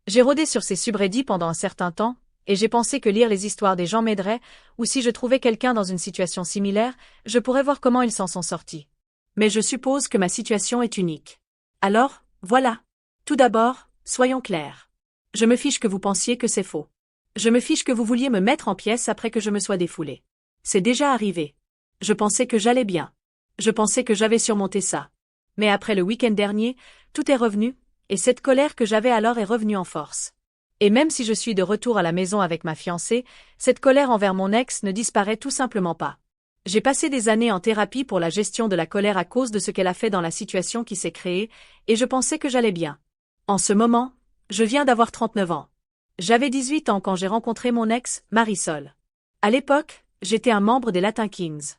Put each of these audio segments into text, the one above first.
J'ai rôdé sur ces subreddits pendant un certain temps, et j'ai pensé que lire les histoires des gens m'aiderait, ou si je trouvais quelqu'un dans une situation similaire, je pourrais voir comment ils s'en sont sortis. Mais je suppose que ma situation est unique. Alors, voilà. Tout d'abord, soyons clairs. Je me fiche que vous pensiez que c'est faux. Je me fiche que vous vouliez me mettre en pièces après que je me sois défoulé. C'est déjà arrivé. Je pensais que j'allais bien. Je pensais que j'avais surmonté ça. Mais après le week-end dernier, tout est revenu, et cette colère que j'avais alors est revenue en force. Et même si je suis de retour à la maison avec ma fiancée, cette colère envers mon ex ne disparaît tout simplement pas. J'ai passé des années en thérapie pour la gestion de la colère à cause de ce qu'elle a fait dans la situation qui s'est créée, et je pensais que j'allais bien. En ce moment, je viens d'avoir 39 ans. J'avais 18 ans quand j'ai rencontré mon ex, Marisol. À l'époque, j'étais un membre des Latin Kings.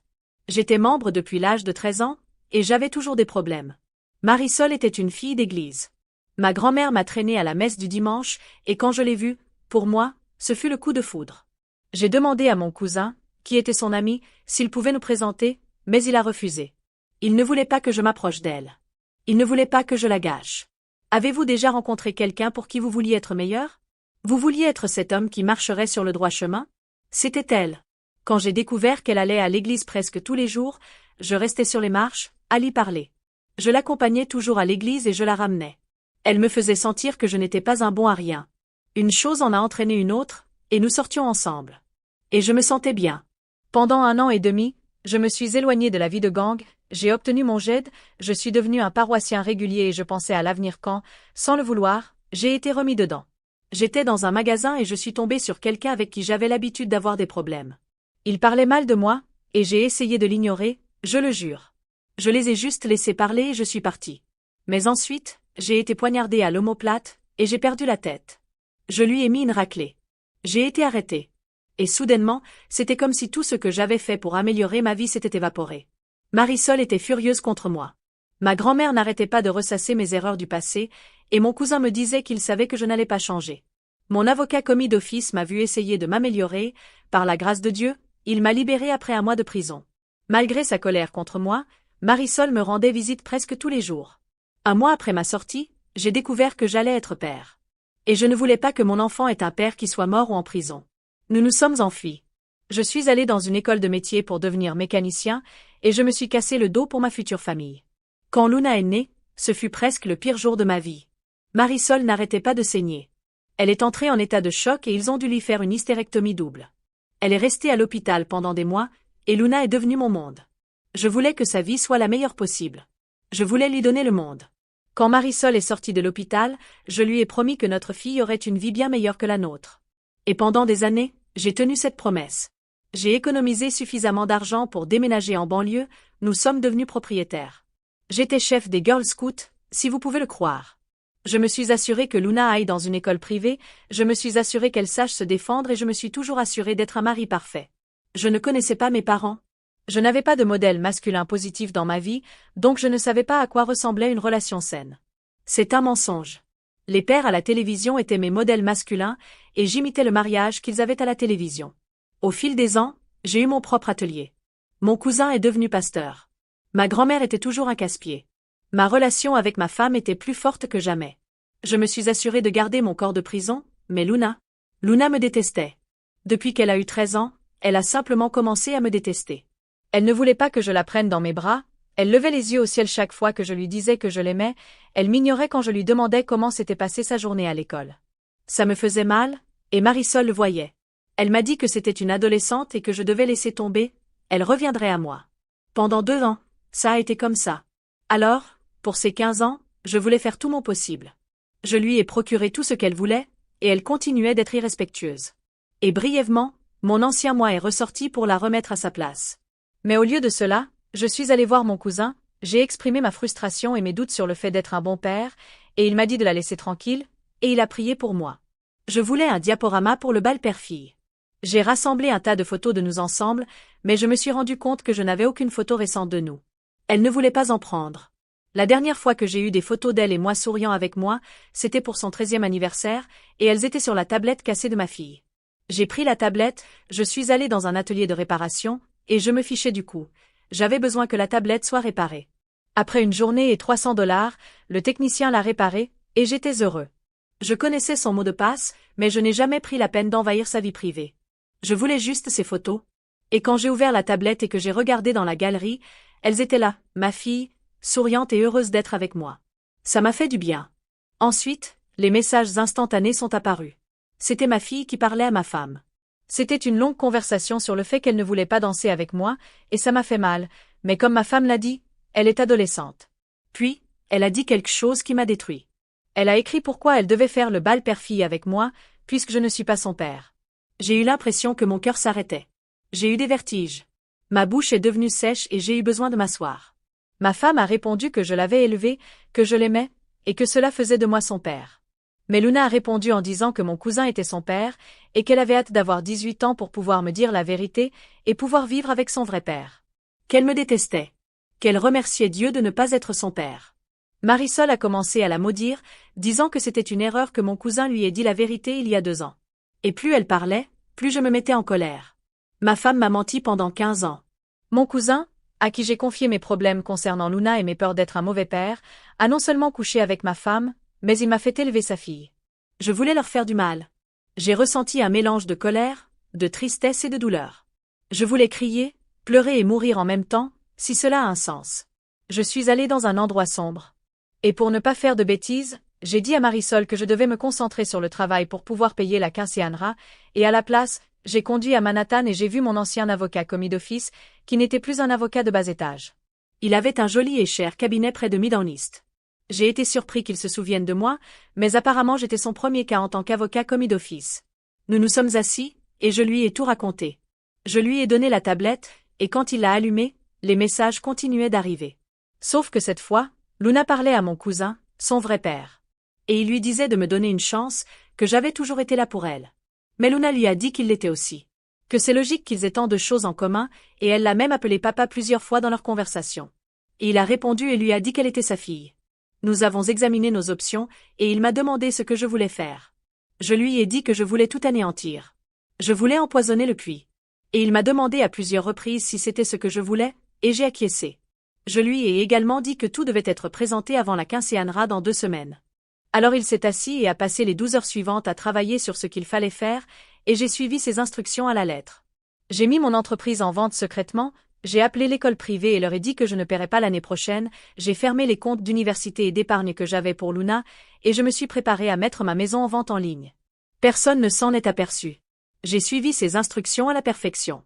J'étais membre depuis l'âge de 13 ans, et j'avais toujours des problèmes. Marisol était une fille d'église. Ma grand-mère m'a traînée à la messe du dimanche, et quand je l'ai vue, pour moi, ce fut le coup de foudre. J'ai demandé à mon cousin, qui était son ami, s'il pouvait nous présenter, mais il a refusé. Il ne voulait pas que je m'approche d'elle. Il ne voulait pas que je la gâche. Avez-vous déjà rencontré quelqu'un pour qui vous vouliez être meilleur? Vous vouliez être cet homme qui marcherait sur le droit chemin? C'était elle. Quand j'ai découvert qu'elle allait à l'église presque tous les jours, je restais sur les marches, à l'y parler. Je l'accompagnais toujours à l'église et je la ramenais. Elle me faisait sentir que je n'étais pas un bon à rien. Une chose en a entraîné une autre, et nous sortions ensemble. Et je me sentais bien. Pendant 1 an et demi, je me suis éloigné de la vie de gang, j'ai obtenu mon GED, je suis devenu un paroissien régulier et je pensais à l'avenir quand, sans le vouloir, j'ai été remis dedans. J'étais dans un magasin et je suis tombé sur quelqu'un avec qui j'avais l'habitude d'avoir des problèmes. Il parlait mal de moi, et j'ai essayé de l'ignorer, je le jure. Je les ai juste laissés parler et je suis parti. Mais ensuite, j'ai été poignardé à l'omoplate, et j'ai perdu la tête. Je lui ai mis une raclée. J'ai été arrêté. Et soudainement, c'était comme si tout ce que j'avais fait pour améliorer ma vie s'était évaporé. Marisol était furieuse contre moi. Ma grand-mère n'arrêtait pas de ressasser mes erreurs du passé, et mon cousin me disait qu'il savait que je n'allais pas changer. Mon avocat commis d'office m'a vu essayer de m'améliorer, par la grâce de Dieu, il m'a libéré après 1 mois de prison. Malgré sa colère contre moi, Marisol me rendait visite presque tous les jours. 1 mois après ma sortie, j'ai découvert que j'allais être père. Et je ne voulais pas que mon enfant ait un père qui soit mort ou en prison. Nous nous sommes enfuis. Je suis allé dans une école de métier pour devenir mécanicien, et je me suis cassé le dos pour ma future famille. Quand Luna est née, ce fut presque le pire jour de ma vie. Marisol n'arrêtait pas de saigner. Elle est entrée en état de choc et ils ont dû lui faire une hystérectomie double. Elle est restée à l'hôpital pendant des mois, et Luna est devenue mon monde. Je voulais que sa vie soit la meilleure possible. Je voulais lui donner le monde. Quand Marisol est sortie de l'hôpital, je lui ai promis que notre fille aurait une vie bien meilleure que la nôtre. Et pendant des années, j'ai tenu cette promesse. J'ai économisé suffisamment d'argent pour déménager en banlieue, nous sommes devenus propriétaires. J'étais chef des Girl Scouts, si vous pouvez le croire. Je me suis assuré que Luna aille dans une école privée, je me suis assuré qu'elle sache se défendre et je me suis toujours assuré d'être un mari parfait. Je ne connaissais pas mes parents. Je n'avais pas de modèle masculin positif dans ma vie, donc je ne savais pas à quoi ressemblait une relation saine. C'est un mensonge. Les pères à la télévision étaient mes modèles masculins, et j'imitais le mariage qu'ils avaient à la télévision. Au fil des ans, j'ai eu mon propre atelier. Mon cousin est devenu pasteur. Ma grand-mère était toujours un casse-pied. Ma relation avec ma femme était plus forte que jamais. Je me suis assuré de garder mon corps de prison, mais Luna me détestait. Depuis qu'elle a eu 13 ans, elle a simplement commencé à me détester. Elle ne voulait pas que je la prenne dans mes bras, elle levait les yeux au ciel chaque fois que je lui disais que je l'aimais, elle m'ignorait quand je lui demandais comment s'était passée sa journée à l'école. Ça me faisait mal, et Marisol le voyait. Elle m'a dit que c'était une adolescente et que je devais laisser tomber, elle reviendrait à moi. Pendant 2 ans, ça a été comme ça. Alors, pour ces 15 ans, je voulais faire tout mon possible. Je lui ai procuré tout ce qu'elle voulait, et elle continuait d'être irrespectueuse. Et brièvement, mon ancien moi est ressorti pour la remettre à sa place. Mais au lieu de cela, je suis allé voir mon cousin, j'ai exprimé ma frustration et mes doutes sur le fait d'être un bon père, et il m'a dit de la laisser tranquille, et il a prié pour moi. Je voulais un diaporama pour le bal père-fille. J'ai rassemblé un tas de photos de nous ensemble, mais je me suis rendu compte que je n'avais aucune photo récente de nous. Elle ne voulait pas en prendre. La dernière fois que j'ai eu des photos d'elle et moi souriant avec moi, c'était pour son 13e anniversaire, et elles étaient sur la tablette cassée de ma fille. J'ai pris la tablette, je suis allé dans un atelier de réparation, et je me fichais du coup. J'avais besoin que la tablette soit réparée. Après une journée et $300, le technicien l'a réparée, et j'étais heureux. Je connaissais son mot de passe, mais je n'ai jamais pris la peine d'envahir sa vie privée. Je voulais juste ses photos. Et quand j'ai ouvert la tablette et que j'ai regardé dans la galerie, elles étaient là, ma fille, souriante et heureuse d'être avec moi. Ça m'a fait du bien. Ensuite, les messages instantanés sont apparus. C'était ma fille qui parlait à ma femme. C'était une longue conversation sur le fait qu'elle ne voulait pas danser avec moi, et ça m'a fait mal, mais comme ma femme l'a dit, elle est adolescente. Puis, elle a dit quelque chose qui m'a détruit. Elle a écrit pourquoi elle devait faire le bal père-fille avec moi, puisque je ne suis pas son père. J'ai eu l'impression que mon cœur s'arrêtait. J'ai eu des vertiges. Ma bouche est devenue sèche et j'ai eu besoin de m'asseoir. Ma femme a répondu que je l'avais élevé, que je l'aimais, et que cela faisait de moi son père. Mais Luna a répondu en disant que mon cousin était son père, et qu'elle avait hâte d'avoir 18 ans pour pouvoir me dire la vérité, et pouvoir vivre avec son vrai père. Qu'elle me détestait. Qu'elle remerciait Dieu de ne pas être son père. Marisol a commencé à la maudire, disant que c'était une erreur que mon cousin lui ait dit la vérité il y a 2 ans. Et plus elle parlait, plus je me mettais en colère. Ma femme m'a menti pendant 15 ans. Mon cousin, à qui j'ai confié mes problèmes concernant Luna et mes peurs d'être un mauvais père, a non seulement couché avec ma femme, mais il m'a fait élever sa fille. Je voulais leur faire du mal. J'ai ressenti un mélange de colère, de tristesse et de douleur. Je voulais crier, pleurer et mourir en même temps, si cela a un sens. Je suis allée dans un endroit sombre. Et pour ne pas faire de bêtises, j'ai dit à Marisol que je devais me concentrer sur le travail pour pouvoir payer la quinceañera, et à la place, j'ai conduit à Manhattan et j'ai vu mon ancien avocat commis d'office, qui n'était plus un avocat de bas étage. Il avait un joli et cher cabinet près de Midtown East. J'ai été surpris qu'il se souvienne de moi, mais apparemment j'étais son premier cas en tant qu'avocat commis d'office. Nous nous sommes assis, et je lui ai tout raconté. Je lui ai donné la tablette, et quand il l'a allumée, les messages continuaient d'arriver. Sauf que cette fois, Luna parlait à mon cousin, son vrai père. Et il lui disait de me donner une chance, que j'avais toujours été là pour elle. Mais Luna lui a dit qu'il l'était aussi. Que c'est logique qu'ils aient tant de choses en commun, et elle l'a même appelé papa plusieurs fois dans leur conversation. Et il a répondu et lui a dit qu'elle était sa fille. Nous avons examiné nos options, et il m'a demandé ce que je voulais faire. Je lui ai dit que je voulais tout anéantir. Je voulais empoisonner le puits. Et il m'a demandé à plusieurs reprises si c'était ce que je voulais, et j'ai acquiescé. Je lui ai également dit que tout devait être présenté avant la quinceañera dans 2 semaines. Alors il s'est assis et a passé les 12 heures suivantes à travailler sur ce qu'il fallait faire, et j'ai suivi ses instructions à la lettre. J'ai mis mon entreprise en vente secrètement, j'ai appelé l'école privée et leur ai dit que je ne paierais pas l'année prochaine, j'ai fermé les comptes d'université et d'épargne que j'avais pour Luna, et je me suis préparé à mettre ma maison en vente en ligne. Personne ne s'en est aperçu. J'ai suivi ces instructions à la perfection.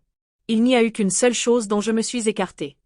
Il n'y a eu qu'une seule chose dont je me suis écartée.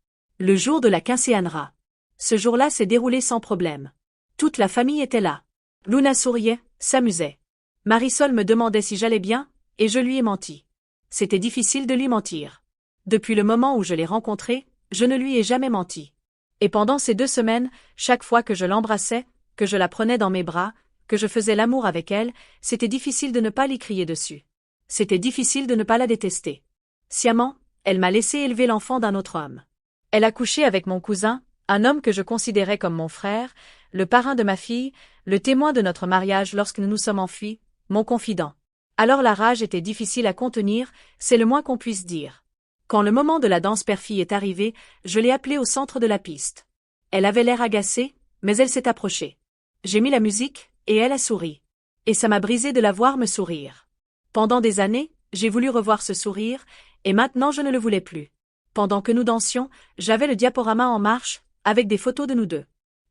Le jour de la quinceañera. Ce jour-là s'est déroulé sans problème. Toute la famille était là. Luna souriait, s'amusait. Marisol me demandait si j'allais bien, et je lui ai menti. C'était difficile de lui mentir. Depuis le moment où je l'ai rencontrée, je ne lui ai jamais menti. Et pendant ces 2 semaines, chaque fois que je l'embrassais, que je la prenais dans mes bras, que je faisais l'amour avec elle, c'était difficile de ne pas lui crier dessus. C'était difficile de ne pas la détester. Sciemment, elle m'a laissé élever l'enfant d'un autre homme. Elle a couché avec mon cousin, un homme que je considérais comme mon frère, le parrain de ma fille, le témoin de notre mariage lorsque nous nous sommes enfuis, mon confident. Alors la rage était difficile à contenir, c'est le moins qu'on puisse dire. Quand le moment de la danse père-fille est arrivé, je l'ai appelée au centre de la piste. Elle avait l'air agacée, mais elle s'est approchée. J'ai mis la musique, et elle a souri. Et ça m'a brisé de la voir me sourire. Pendant des années, j'ai voulu revoir ce sourire, et maintenant je ne le voulais plus. Pendant que nous dansions, j'avais le diaporama en marche, avec des photos de nous deux.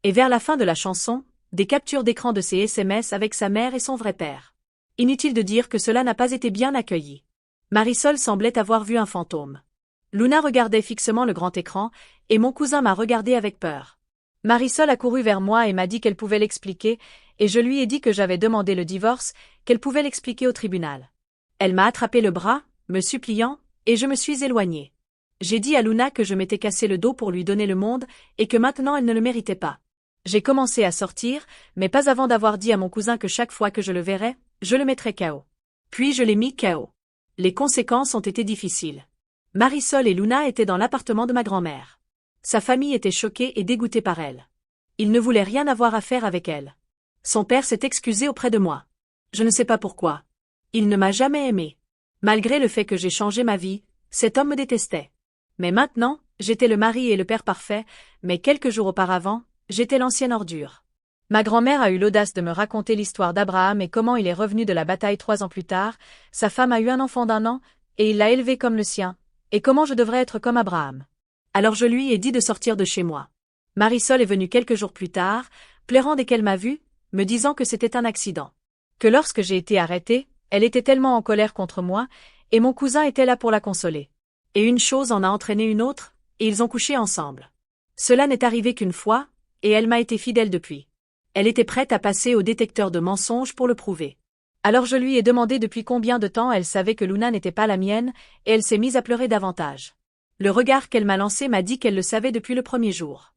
Et vers la fin de la chanson, des captures d'écran de ses SMS avec sa mère et son vrai père. Inutile de dire que cela n'a pas été bien accueilli. Marisol semblait avoir vu un fantôme. Luna regardait fixement le grand écran, et mon cousin m'a regardé avec peur. Marisol a couru vers moi et m'a dit qu'elle pouvait l'expliquer, et je lui ai dit que j'avais demandé le divorce, qu'elle pouvait l'expliquer au tribunal. Elle m'a attrapé le bras, me suppliant, et je me suis éloignée. J'ai dit à Luna que je m'étais cassé le dos pour lui donner le monde, et que maintenant elle ne le méritait pas. J'ai commencé à sortir, mais pas avant d'avoir dit à mon cousin que chaque fois que je le verrais, je le mettrais KO. Puis je l'ai mis KO. Les conséquences ont été difficiles. Marisol et Luna étaient dans l'appartement de ma grand-mère. Sa famille était choquée et dégoûtée par elle. Ils ne voulaient rien avoir à faire avec elle. Son père s'est excusé auprès de moi. Je ne sais pas pourquoi. Il ne m'a jamais aimé. Malgré le fait que j'ai changé ma vie, cet homme me détestait. Mais maintenant, j'étais le mari et le père parfait, mais quelques jours auparavant, j'étais l'ancienne ordure. Ma grand-mère a eu l'audace de me raconter l'histoire d'Abraham et comment il est revenu de la bataille 3 ans plus tard, sa femme a eu un enfant d'1 an, et il l'a élevé comme le sien, et comment je devrais être comme Abraham. Alors je lui ai dit de sortir de chez moi. Marisol est venue quelques jours plus tard, pleurant dès qu'elle m'a vue, me disant que c'était un accident. Que lorsque j'ai été arrêtée, elle était tellement en colère contre moi, et mon cousin était là pour la consoler. Et une chose en a entraîné une autre, et ils ont couché ensemble. Cela n'est arrivé qu'une fois, et elle m'a été fidèle depuis. Elle était prête à passer au détecteur de mensonges pour le prouver. Alors je lui ai demandé depuis combien de temps elle savait que Luna n'était pas la mienne, et elle s'est mise à pleurer davantage. Le regard qu'elle m'a lancé m'a dit qu'elle le savait depuis le premier jour.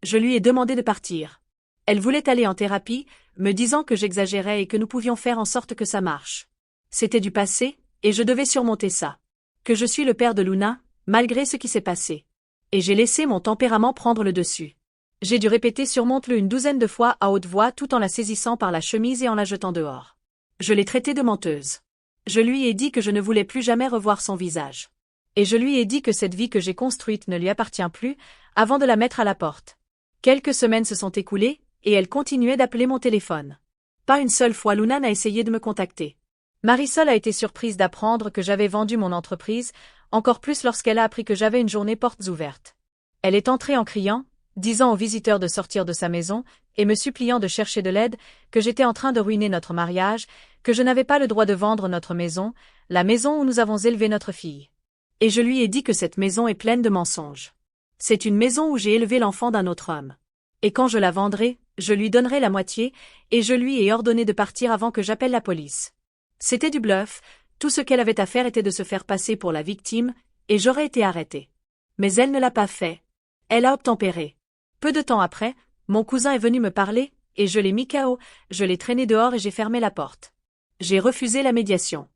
Je lui ai demandé de partir. Elle voulait aller en thérapie, me disant que j'exagérais et que nous pouvions faire en sorte que ça marche. C'était du passé, et je devais surmonter ça. Que je suis le père de Luna, malgré ce qui s'est passé. Et j'ai laissé mon tempérament prendre le dessus. J'ai dû répéter surmonte-le une douzaine de fois à haute voix tout en la saisissant par la chemise et en la jetant dehors. Je l'ai traitée de menteuse. Je lui ai dit que je ne voulais plus jamais revoir son visage. Et je lui ai dit que cette vie que j'ai construite ne lui appartient plus, avant de la mettre à la porte. Quelques semaines se sont écoulées, et elle continuait d'appeler mon téléphone. Pas une seule fois Luna n'a essayé de me contacter. Marisol a été surprise d'apprendre que j'avais vendu mon entreprise, encore plus lorsqu'elle a appris que j'avais une journée portes ouvertes. Elle est entrée en criant, disant aux visiteurs de sortir de sa maison, et me suppliant de chercher de l'aide, que j'étais en train de ruiner notre mariage, que je n'avais pas le droit de vendre notre maison, la maison où nous avons élevé notre fille. Et je lui ai dit que cette maison est pleine de mensonges. C'est une maison où j'ai élevé l'enfant d'un autre homme. Et quand je la vendrai, je lui donnerai la moitié, et je lui ai ordonné de partir avant que j'appelle la police. C'était du bluff, tout ce qu'elle avait à faire était de se faire passer pour la victime, et j'aurais été arrêtée. Mais elle ne l'a pas fait. Elle a obtempéré. Peu de temps après, mon cousin est venu me parler, et je l'ai mis KO, je l'ai traîné dehors et j'ai fermé la porte. J'ai refusé la médiation.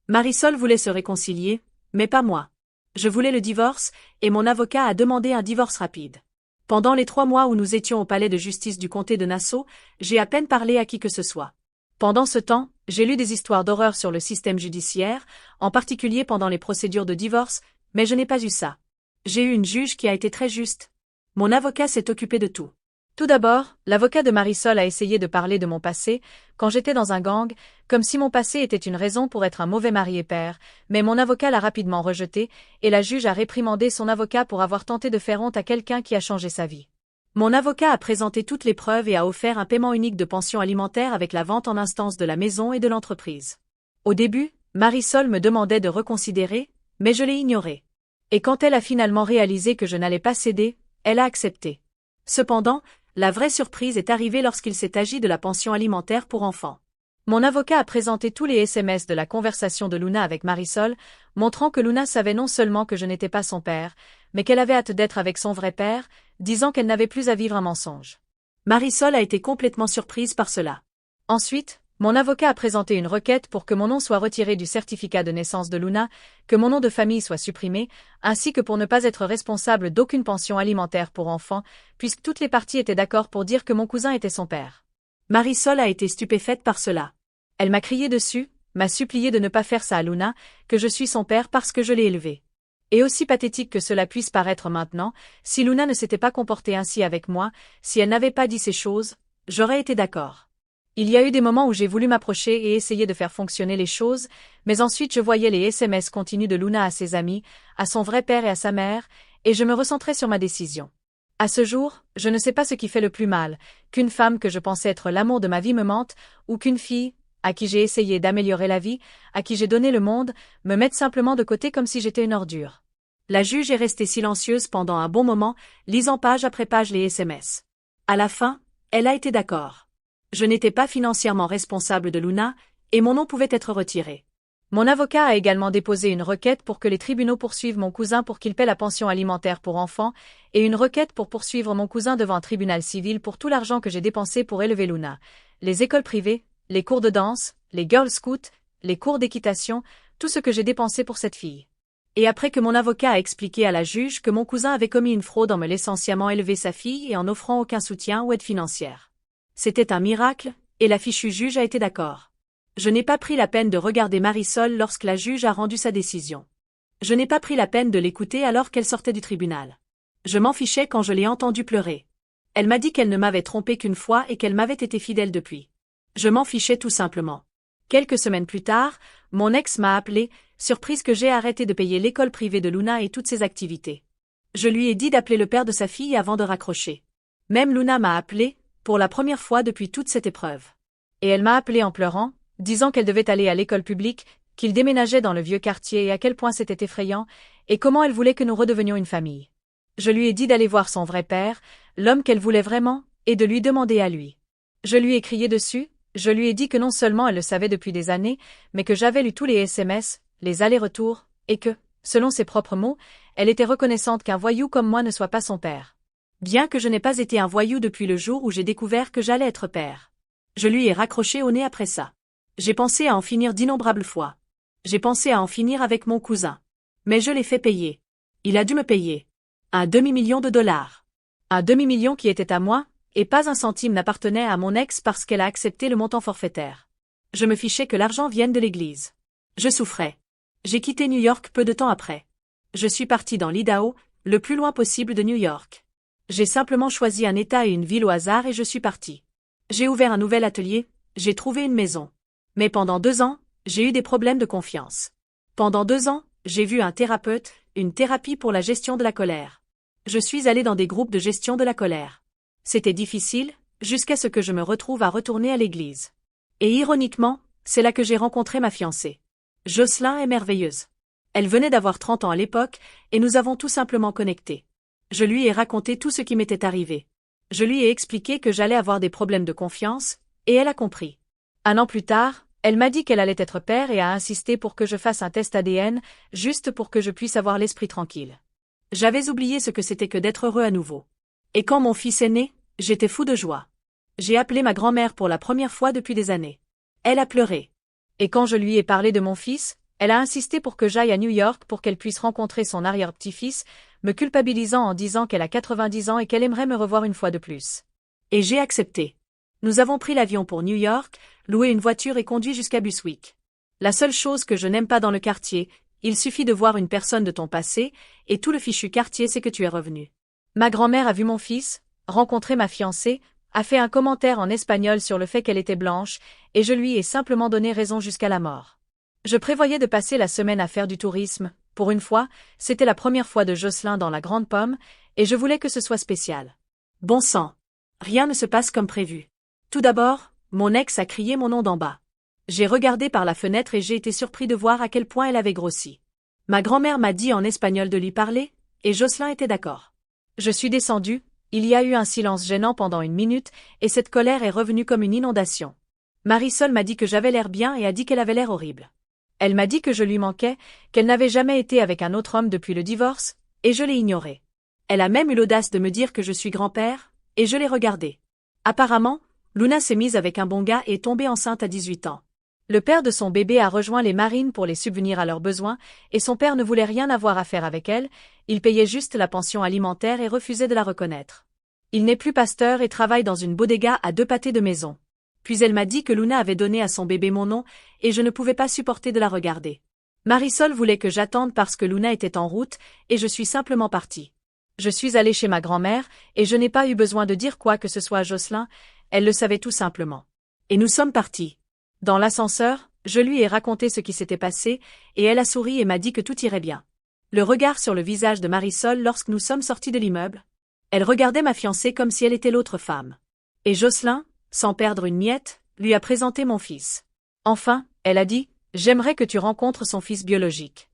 Marisol voulait se réconcilier, mais pas moi. Je voulais le divorce, et mon avocat a demandé un divorce rapide. Pendant les 3 mois où nous étions au palais de justice du comté de Nassau, j'ai à peine parlé à qui que ce soit. Pendant ce temps, j'ai lu des histoires d'horreur sur le système judiciaire, en particulier pendant les procédures de divorce, mais je n'ai pas eu ça. J'ai eu une juge qui a été très juste. Mon avocat s'est occupé de tout. Tout d'abord, l'avocat de Marisol a essayé de parler de mon passé, quand j'étais dans un gang, comme si mon passé était une raison pour être un mauvais mari et père, mais mon avocat l'a rapidement rejeté, et la juge a réprimandé son avocat pour avoir tenté de faire honte à quelqu'un qui a changé sa vie. Mon avocat a présenté toutes les preuves et a offert un paiement unique de pension alimentaire avec la vente en instance de la maison et de l'entreprise. Au début, Marisol me demandait de reconsidérer, mais je l'ai ignoré. Et quand elle a finalement réalisé que je n'allais pas céder, elle a accepté. Cependant, la vraie surprise est arrivée lorsqu'il s'est agi de la pension alimentaire pour enfants. Mon avocat a présenté tous les SMS de la conversation de Luna avec Marisol, montrant que Luna savait non seulement que je n'étais pas son père, mais qu'elle avait hâte d'être avec son vrai père, disant qu'elle n'avait plus à vivre un mensonge. Marisol a été complètement surprise par cela. Ensuite, mon avocat a présenté une requête pour que mon nom soit retiré du certificat de naissance de Luna, que mon nom de famille soit supprimé, ainsi que pour ne pas être responsable d'aucune pension alimentaire pour enfants, puisque toutes les parties étaient d'accord pour dire que mon cousin était son père. Marisol a été stupéfaite par cela. Elle m'a crié dessus, m'a supplié de ne pas faire ça à Luna, que je suis son père parce que je l'ai élevée. Et aussi pathétique que cela puisse paraître maintenant, si Luna ne s'était pas comportée ainsi avec moi, si elle n'avait pas dit ces choses, j'aurais été d'accord. Il y a eu des moments où j'ai voulu m'approcher et essayer de faire fonctionner les choses, mais ensuite je voyais les SMS continus de Luna à ses amis, à son vrai père et à sa mère, et je me recentrais sur ma décision. À ce jour, je ne sais pas ce qui fait le plus mal, qu'une femme que je pensais être l'amour de ma vie me mente, ou qu'une fille, à qui j'ai essayé d'améliorer la vie, à qui j'ai donné le monde, me mette simplement de côté comme si j'étais une ordure. La juge est restée silencieuse pendant un bon moment, lisant page après page les SMS. À la fin, elle a été d'accord. Je n'étais pas financièrement responsable de Luna, et mon nom pouvait être retiré. Mon avocat a également déposé une requête pour que les tribunaux poursuivent mon cousin pour qu'il paie la pension alimentaire pour enfants, et une requête pour poursuivre mon cousin devant un tribunal civil pour tout l'argent que j'ai dépensé pour élever Luna, les écoles privées, les cours de danse, les Girl Scouts, les cours d'équitation, tout ce que j'ai dépensé pour cette fille. Et après que mon avocat a expliqué à la juge que mon cousin avait commis une fraude en me laissant sciemment élever sa fille et en n'offrant aucun soutien ou aide financière. C'était un miracle, et la fichue juge a été d'accord. Je n'ai pas pris la peine de regarder Marisol lorsque la juge a rendu sa décision. Je n'ai pas pris la peine de l'écouter alors qu'elle sortait du tribunal. Je m'en fichais quand je l'ai entendue pleurer. Elle m'a dit qu'elle ne m'avait trompé qu'une fois et qu'elle m'avait été fidèle depuis. Je m'en fichais tout simplement. Quelques semaines plus tard, mon ex m'a appelé, surprise que j'ai arrêté de payer l'école privée de Luna et toutes ses activités. Je lui ai dit d'appeler le père de sa fille avant de raccrocher. Même Luna m'a appelé, pour la première fois depuis toute cette épreuve. Et elle m'a appelé en pleurant, disant qu'elle devait aller à l'école publique, qu'il déménageait dans le vieux quartier et à quel point c'était effrayant, et comment elle voulait que nous redevenions une famille. Je lui ai dit d'aller voir son vrai père, l'homme qu'elle voulait vraiment, et de lui demander à lui. Je lui ai crié dessus, je lui ai dit que non seulement elle le savait depuis des années, mais que j'avais lu tous les SMS, les allers-retours, et que, selon ses propres mots, elle était reconnaissante qu'un voyou comme moi ne soit pas son père. Bien que je n'ai pas été un voyou depuis le jour où j'ai découvert que j'allais être père. Je lui ai raccroché au nez après ça. J'ai pensé à en finir d'innombrables fois. J'ai pensé à en finir avec mon cousin. Mais je l'ai fait payer. Il a dû me payer. Un demi-million de dollars. Un demi-million qui était à moi, et pas un centime n'appartenait à mon ex parce qu'elle a accepté le montant forfaitaire. Je me fichais que l'argent vienne de l'église. Je souffrais. J'ai quitté New York peu de temps après. Je suis parti dans l'Idaho, le plus loin possible de New York. J'ai simplement choisi un état et une ville au hasard et je suis parti. J'ai ouvert un nouvel atelier, j'ai trouvé une maison. Mais pendant 2 ans, j'ai eu des problèmes de confiance. Pendant 2 ans, j'ai vu un thérapeute, une thérapie pour la gestion de la colère. Je suis allé dans des groupes de gestion de la colère. C'était difficile, jusqu'à ce que je me retrouve à retourner à l'église. Et ironiquement, c'est là que j'ai rencontré ma fiancée. Jocelyn est merveilleuse. Elle venait d'avoir 30 ans à l'époque, et nous avons tout simplement connecté. Je lui ai raconté tout ce qui m'était arrivé. Je lui ai expliqué que j'allais avoir des problèmes de confiance, et elle a compris. 1 an plus tard, elle m'a dit qu'elle allait être père et a insisté pour que je fasse un test ADN, juste pour que je puisse avoir l'esprit tranquille. J'avais oublié ce que c'était que d'être heureux à nouveau. Et quand mon fils est né, j'étais fou de joie. J'ai appelé ma grand-mère pour la première fois depuis des années. Elle a pleuré. Et quand je lui ai parlé de mon fils, elle a insisté pour que j'aille à New York pour qu'elle puisse rencontrer son arrière-petit-fils, me culpabilisant en disant qu'elle a 90 ans et qu'elle aimerait me revoir une fois de plus. Et j'ai accepté. Nous avons pris l'avion pour New York, loué une voiture et conduit jusqu'à Bushwick. La seule chose que je n'aime pas dans le quartier, il suffit de voir une personne de ton passé, et tout le fichu quartier sait que tu es revenu. Ma grand-mère a vu mon fils, rencontré ma fiancée, a fait un commentaire en espagnol sur le fait qu'elle était blanche, et je lui ai simplement donné raison jusqu'à la mort. Je prévoyais de passer la semaine à faire du tourisme. Pour une fois, c'était la première fois de Jocelyn dans la Grande Pomme, et je voulais que ce soit spécial. Bon sang. Rien ne se passe comme prévu. Tout d'abord, mon ex a crié mon nom d'en bas. J'ai regardé par la fenêtre et j'ai été surpris de voir à quel point elle avait grossi. Ma grand-mère m'a dit en espagnol de lui parler, et Jocelyn était d'accord. Je suis descendu, il y a eu un silence gênant pendant 1 minute, et cette colère est revenue comme une inondation. Marisol m'a dit que j'avais l'air bien et a dit qu'elle avait l'air horrible. Elle m'a dit que je lui manquais, qu'elle n'avait jamais été avec un autre homme depuis le divorce, et je l'ai ignoré. Elle a même eu l'audace de me dire que je suis grand-père, et je l'ai regardé. Apparemment, Luna s'est mise avec un bon gars et est tombée enceinte à 18 ans. Le père de son bébé a rejoint les Marines pour les subvenir à leurs besoins, et son père ne voulait rien avoir à faire avec elle, il payait juste la pension alimentaire et refusait de la reconnaître. Il n'est plus pasteur et travaille dans une bodega à 2 pâtés de maison. Puis elle m'a dit que Luna avait donné à son bébé mon nom, et je ne pouvais pas supporter de la regarder. Marisol voulait que j'attende parce que Luna était en route, et je suis simplement partie. Je suis allée chez ma grand-mère, et je n'ai pas eu besoin de dire quoi que ce soit à Jocelyn, elle le savait tout simplement. Et nous sommes partis. Dans l'ascenseur, je lui ai raconté ce qui s'était passé, et elle a souri et m'a dit que tout irait bien. Le regard sur le visage de Marisol lorsque nous sommes sortis de l'immeuble. Elle regardait ma fiancée comme si elle était l'autre femme. Et Jocelyn, sans perdre une miette, lui a présenté mon fils. Enfin, elle a dit, « J'aimerais que tu rencontres son fils biologique. »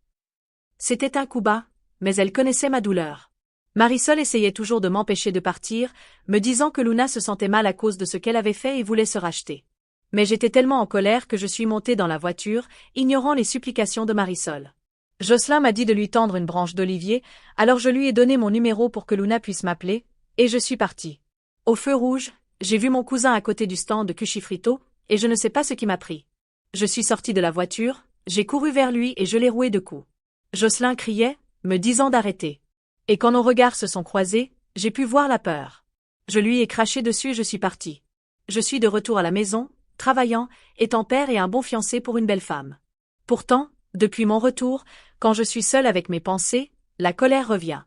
C'était un coup bas, mais elle connaissait ma douleur. Marisol essayait toujours de m'empêcher de partir, me disant que Luna se sentait mal à cause de ce qu'elle avait fait et voulait se racheter. Mais j'étais tellement en colère que je suis montée dans la voiture, ignorant les supplications de Marisol. Jocelyn m'a dit de lui tendre une branche d'olivier, alors je lui ai donné mon numéro pour que Luna puisse m'appeler, et je suis partie. Au feu rouge, j'ai vu mon cousin à côté du stand de Cuchifrito, et je ne sais pas ce qui m'a pris. Je suis sortie de la voiture, j'ai couru vers lui et je l'ai roué de coups. Jocelyn criait, me disant d'arrêter. Et quand nos regards se sont croisés, j'ai pu voir la peur. Je lui ai craché dessus et je suis partie. Je suis de retour à la maison, travaillant, étant père et un bon fiancé pour une belle femme. Pourtant, depuis mon retour, quand je suis seule avec mes pensées, la colère revient.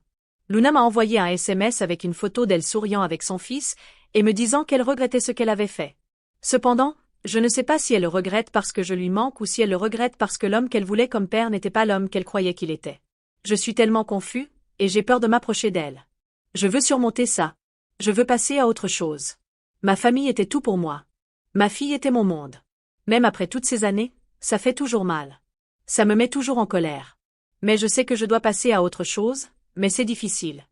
Luna m'a envoyé un SMS avec une photo d'elle souriant avec son fils et me disant qu'elle regrettait ce qu'elle avait fait. Cependant, je ne sais pas si elle le regrette parce que je lui manque ou si elle le regrette parce que l'homme qu'elle voulait comme père n'était pas l'homme qu'elle croyait qu'il était. Je suis tellement confus, et j'ai peur de m'approcher d'elle. Je veux surmonter ça. Je veux passer à autre chose. Ma famille était tout pour moi. Ma fille était mon monde. Même après toutes ces années, ça fait toujours mal. Ça me met toujours en colère. Mais je sais que je dois passer à autre chose, mais c'est difficile.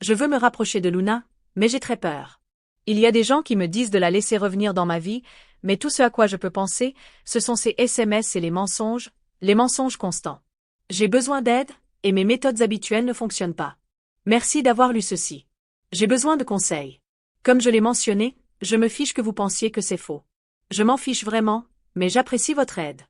Je veux me rapprocher de Luna, mais j'ai très peur. Il y a des gens qui me disent de la laisser revenir dans ma vie, mais tout ce à quoi je peux penser, ce sont ces SMS et les mensonges constants. J'ai besoin d'aide, et mes méthodes habituelles ne fonctionnent pas. Merci d'avoir lu ceci. J'ai besoin de conseils. Comme je l'ai mentionné, je me fiche que vous pensiez que c'est faux. Je m'en fiche vraiment, mais j'apprécie votre aide.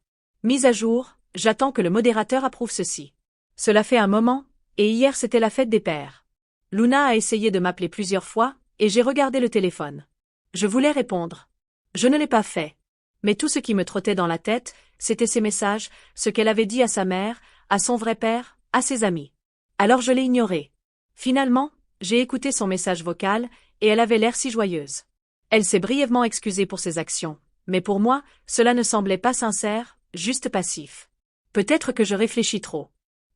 Mise à jour, j'attends que le modérateur approuve ceci. Cela fait un moment, et hier c'était la fête des pères. Luna a essayé de m'appeler plusieurs fois, et j'ai regardé le téléphone. Je voulais répondre. Je ne l'ai pas fait. Mais tout ce qui me trottait dans la tête, c'était ces messages, ce qu'elle avait dit à sa mère, à son vrai père, à ses amis. Alors je l'ai ignoré. Finalement, j'ai écouté son message vocal, et elle avait l'air si joyeuse. Elle s'est brièvement excusée pour ses actions, mais pour moi, cela ne semblait pas sincère, juste passif. Peut-être que je réfléchis trop.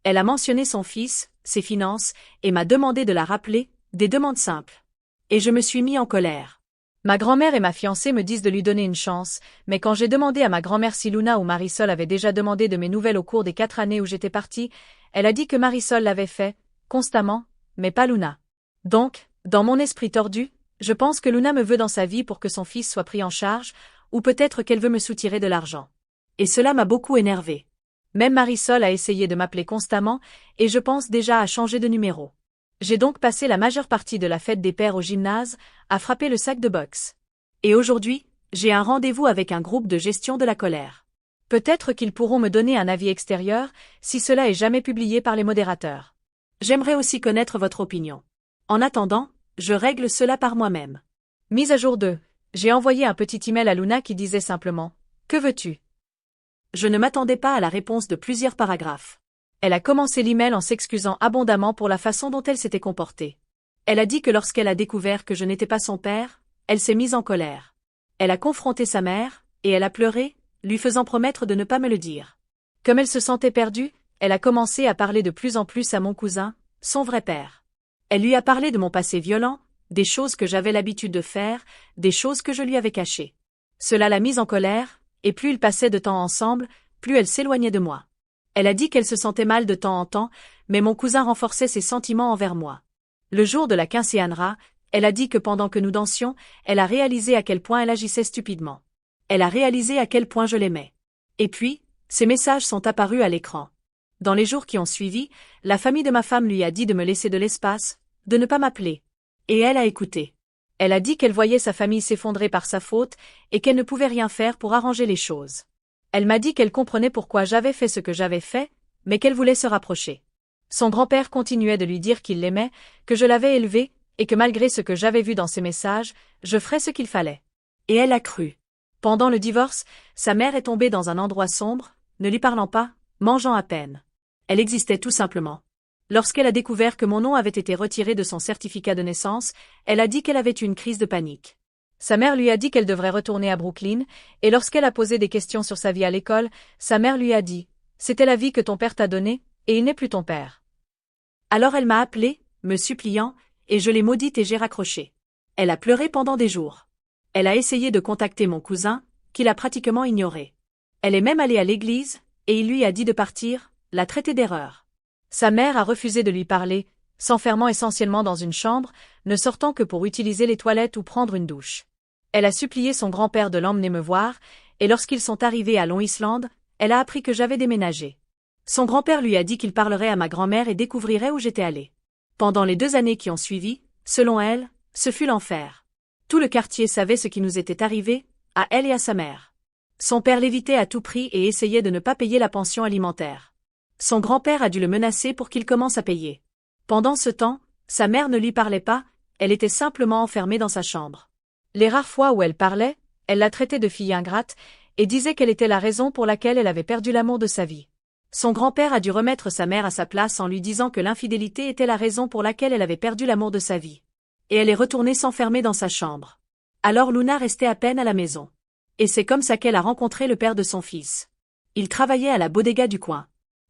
Elle a mentionné son fils, ses finances, et m'a demandé de la rappeler, des demandes simples. Et je me suis mis en colère. Ma grand-mère et ma fiancée me disent de lui donner une chance, mais quand j'ai demandé à ma grand-mère si Luna ou Marisol avaient déjà demandé de mes nouvelles au cours des 4 années où j'étais partie, elle a dit que Marisol l'avait fait, constamment, mais pas Luna. Donc, dans mon esprit tordu, je pense que Luna me veut dans sa vie pour que son fils soit pris en charge, ou peut-être qu'elle veut me soutirer de l'argent. Et cela m'a beaucoup énervée. Même Marisol a essayé de m'appeler constamment, et je pense déjà à changer de numéro. J'ai donc passé la majeure partie de la fête des pères au gymnase, à frapper le sac de boxe. Et aujourd'hui, j'ai un rendez-vous avec un groupe de gestion de la colère. Peut-être qu'ils pourront me donner un avis extérieur, si cela est jamais publié par les modérateurs. J'aimerais aussi connaître votre opinion. En attendant, je règle cela par moi-même. Mise à jour 2. J'ai envoyé un petit email à Luna qui disait simplement « Que veux-tu » Je ne m'attendais pas à la réponse de plusieurs paragraphes. Elle a commencé l'email en s'excusant abondamment pour la façon dont elle s'était comportée. Elle a dit que lorsqu'elle a découvert que je n'étais pas son père, elle s'est mise en colère. Elle a confronté sa mère, et elle a pleuré, lui faisant promettre de ne pas me le dire. Comme elle se sentait perdue, elle a commencé à parler de plus en plus à mon cousin, son vrai père. Elle lui a parlé de mon passé violent, des choses que j'avais l'habitude de faire, des choses que je lui avais cachées. Cela l'a mise en colère, et plus ils passaient de temps ensemble, plus elle s'éloignait de moi. Elle a dit qu'elle se sentait mal de temps en temps, mais mon cousin renforçait ses sentiments envers moi. Le jour de la quinceañera, elle a dit que pendant que nous dansions, elle a réalisé à quel point elle agissait stupidement. Elle a réalisé à quel point je l'aimais. Et puis, ces messages sont apparus à l'écran. Dans les jours qui ont suivi, la famille de ma femme lui a dit de me laisser de l'espace, de ne pas m'appeler. Et elle a écouté. Elle a dit qu'elle voyait sa famille s'effondrer par sa faute et qu'elle ne pouvait rien faire pour arranger les choses. Elle m'a dit qu'elle comprenait pourquoi j'avais fait ce que j'avais fait, mais qu'elle voulait se rapprocher. Son grand-père continuait de lui dire qu'il l'aimait, que je l'avais élevé, et que malgré ce que j'avais vu dans ses messages, je ferais ce qu'il fallait. Et elle a cru. Pendant le divorce, sa mère est tombée dans un endroit sombre, ne lui parlant pas, mangeant à peine. Elle existait tout simplement. Lorsqu'elle a découvert que mon nom avait été retiré de son certificat de naissance, elle a dit qu'elle avait eu une crise de panique. Sa mère lui a dit qu'elle devrait retourner à Brooklyn, et lorsqu'elle a posé des questions sur sa vie à l'école, sa mère lui a dit « C'était la vie que ton père t'a donnée, et il n'est plus ton père. » Alors elle m'a appelée, me suppliant, et je l'ai maudite et j'ai raccroché. Elle a pleuré pendant des jours. Elle a essayé de contacter mon cousin, qu'il a pratiquement ignoré. Elle est même allée à l'église, et il lui a dit de partir, l'a traité d'erreur. Sa mère a refusé de lui parler, s'enfermant essentiellement dans une chambre, ne sortant que pour utiliser les toilettes ou prendre une douche. Elle a supplié son grand-père de l'emmener me voir, et lorsqu'ils sont arrivés à Long Island, elle a appris que j'avais déménagé. Son grand-père lui a dit qu'il parlerait à ma grand-mère et découvrirait où j'étais allée. Pendant les 2 années qui ont suivi, selon elle, ce fut l'enfer. Tout le quartier savait ce qui nous était arrivé, à elle et à sa mère. Son père l'évitait à tout prix et essayait de ne pas payer la pension alimentaire. Son grand-père a dû le menacer pour qu'il commence à payer. Pendant ce temps, sa mère ne lui parlait pas, elle était simplement enfermée dans sa chambre. Les rares fois où elle parlait, elle la traitait de fille ingrate, et disait qu'elle était la raison pour laquelle elle avait perdu l'amour de sa vie. Son grand-père a dû remettre sa mère à sa place en lui disant que l'infidélité était la raison pour laquelle elle avait perdu l'amour de sa vie. Et elle est retournée s'enfermer dans sa chambre. Alors Luna restait à peine à la maison. Et c'est comme ça qu'elle a rencontré le père de son fils. Il travaillait à la bodega du coin.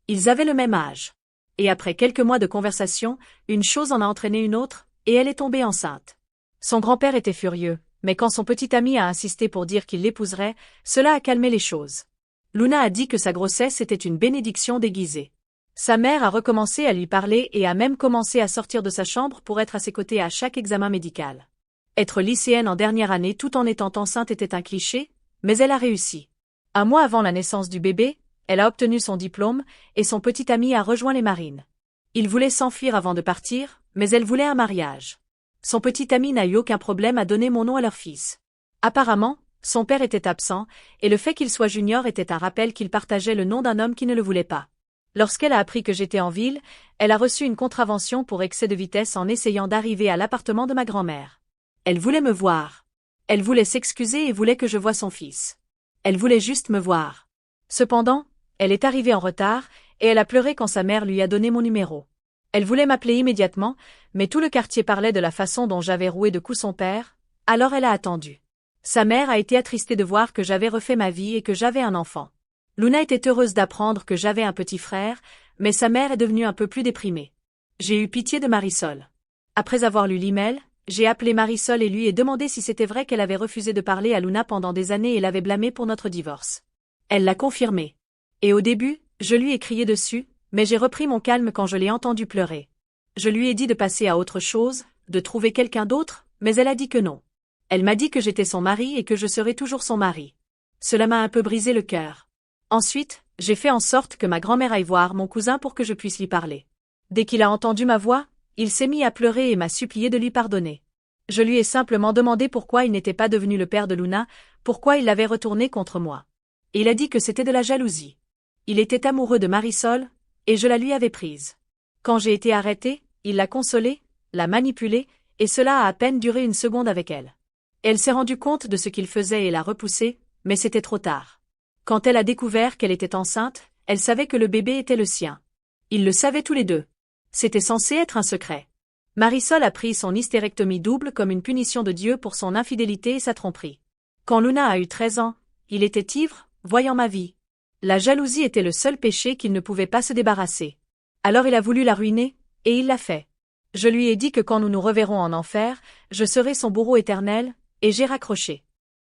Ils avaient le même âge. Et après quelques mois de conversation, une chose en a entraîné une autre, et elle est tombée enceinte. Son grand-père était furieux, mais quand son petit ami a insisté pour dire qu'il l'épouserait, cela a calmé les choses. Luna a dit que sa grossesse était une bénédiction déguisée. Sa mère a recommencé à lui parler et a même commencé à sortir de sa chambre pour être à ses côtés à chaque examen médical. Être lycéenne en dernière année tout en étant enceinte était un cliché, mais elle a réussi. Un mois avant la naissance du bébé, elle a obtenu son diplôme et son petit ami a rejoint les marines. Il voulait s'enfuir avant de partir, mais elle voulait un mariage. Son petit ami n'a eu aucun problème à donner mon nom à leur fils. Apparemment, son père était absent, et le fait qu'il soit junior était un rappel qu'il partageait le nom d'un homme qui ne le voulait pas. Lorsqu'elle a appris que j'étais en ville, elle a reçu une contravention pour excès de vitesse en essayant d'arriver à l'appartement de ma grand-mère. Elle voulait me voir. Elle voulait s'excuser et voulait que je voie son fils. Elle voulait juste me voir. Cependant, elle est arrivée en retard, et elle a pleuré quand sa mère lui a donné mon numéro. Elle voulait m'appeler immédiatement, mais tout le quartier parlait de la façon dont j'avais roué de coups son père, alors elle a attendu. Sa mère a été attristée de voir que j'avais refait ma vie et que j'avais un enfant. Luna était heureuse d'apprendre que j'avais un petit frère, mais sa mère est devenue un peu plus déprimée. J'ai eu pitié de Marisol. Après avoir lu l'email, j'ai appelé Marisol et lui ai demandé si c'était vrai qu'elle avait refusé de parler à Luna pendant des années et l'avait blâmée pour notre divorce. Elle l'a confirmé. Et au début, je lui ai crié dessus, mais j'ai repris mon calme quand je l'ai entendu pleurer. Je lui ai dit de passer à autre chose, de trouver quelqu'un d'autre, mais elle a dit que non. Elle m'a dit que j'étais son mari et que je serais toujours son mari. Cela m'a un peu brisé le cœur. Ensuite, j'ai fait en sorte que ma grand-mère aille voir mon cousin pour que je puisse lui parler. Dès qu'il a entendu ma voix, il s'est mis à pleurer et m'a supplié de lui pardonner. Je lui ai simplement demandé pourquoi il n'était pas devenu le père de Luna, pourquoi il l'avait retourné contre moi. Et il a dit que c'était de la jalousie. Il était amoureux de Marisol, et je la lui avais prise. Quand j'ai été arrêtée, il l'a consolée, l'a manipulée, et cela a à peine duré une seconde avec elle. Elle s'est rendue compte de ce qu'il faisait et l'a repoussé, mais c'était trop tard. Quand elle a découvert qu'elle était enceinte, elle savait que le bébé était le sien. Ils le savaient tous les deux. C'était censé être un secret. Marisol a pris son hystérectomie double comme une punition de Dieu pour son infidélité et sa tromperie. Quand Luna a eu 13 ans, il était ivre, voyant ma vie. La jalousie était le seul péché qu'il ne pouvait pas se débarrasser. Alors il a voulu la ruiner, et il l'a fait. Je lui ai dit que quand nous nous reverrons en enfer, je serai son bourreau éternel, et j'ai raccroché.